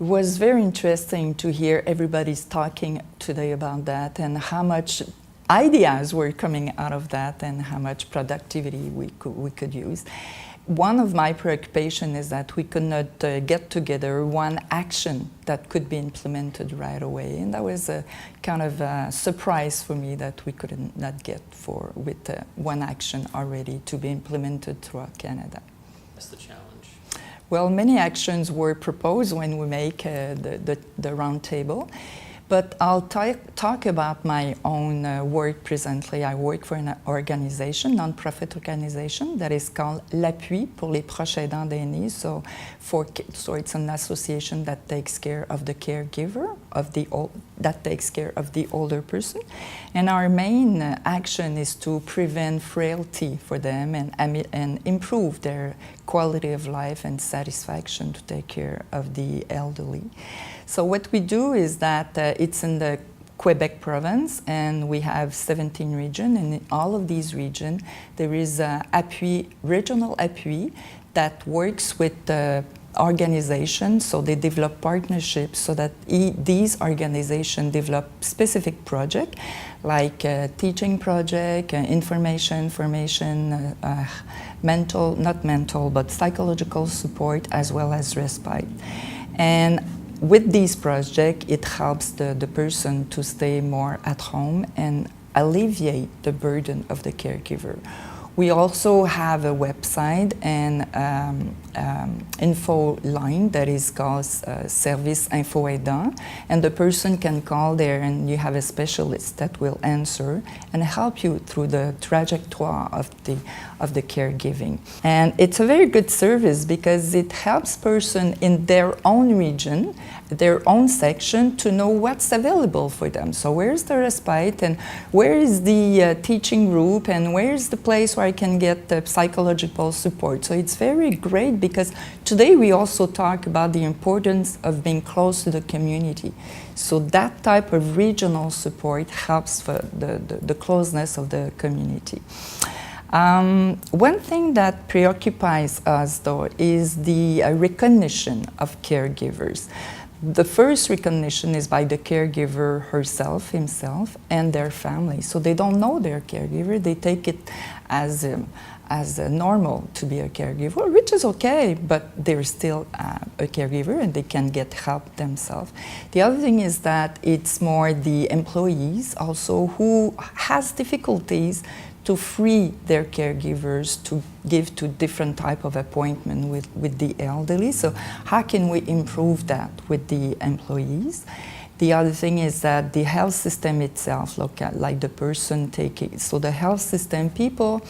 It was very interesting to hear everybody's talking today about that and how much ideas were coming out of that and how much productivity we could use. One of my preoccupations is that we could not get together one action that could be implemented right away, and that was a kind of a surprise for me that we could not get with one action already to be implemented throughout Canada. That's the challenge. Well, many actions were proposed when we make the round table. But I'll talk about my own work presently. I work for an organization, non-profit organization, that is called l'Appui pour les proches aidants d'aînés. So it's an association that takes care of the caregiver, that takes care of the older person. And our main action is to prevent frailty for them and improve their quality of life and satisfaction to take care of the elderly. So what we do is that it's in the Quebec province, and we have 17 regions, and in all of these regions there is regional appui that works with organizations, so they develop partnerships so that these organizations develop specific projects like teaching project, information, but psychological support as well as respite. And with these projects, it helps the person to stay more at home and alleviate the burden of the caregiver. We also have a website and info line that is called Service Info Aidant, and the person can call there and you have a specialist that will answer and help you through the trajectoire of the caregiving. And it's a very good service because it helps person in their own region, their own section, to know what's available for them. So where's the respite, and where is the teaching group, and where's the place where I can get the psychological support. So it's very great because today we also talk about the importance of being close to the community. So that type of regional support helps for the closeness of the community. One thing that preoccupies us, though, is the recognition of caregivers. The first recognition is by the caregiver herself, himself, and their family. So they don't know their caregiver. They take it as normal to be a caregiver, which is okay, but they're still a caregiver and they can get help themselves. The other thing is that it's more the employees also who has difficulties to free their caregivers to give to different type of appointment with the elderly. So how can we improve that with the employees? The other thing is that the health system itself, look at like the person taking, so the health system people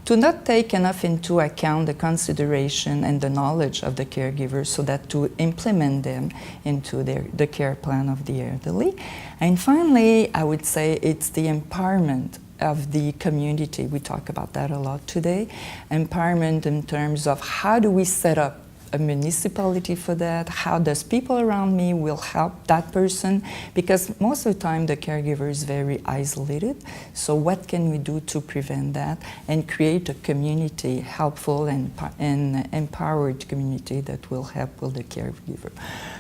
do not take enough into account the consideration and the knowledge of the caregivers so that to implement them into the care plan of the elderly. And finally, I would say it's the empowerment of the community. We talk about that a lot today. Empowerment in terms of how do we set up a municipality for that, how does people around me will help that person, because most of the time the caregiver is very isolated. So what can we do to prevent that and create a community, helpful and empowered community that will help with the caregiver.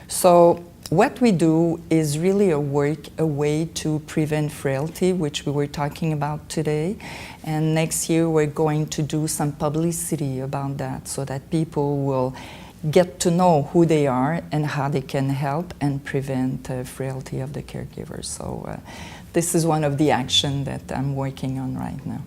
So what we do is really a way to prevent frailty, which we were talking about today. And next year we're going to do some publicity about that so that people will get to know who they are and how they can help and prevent frailty of the caregivers. So this is one of the actions that I'm working on right now.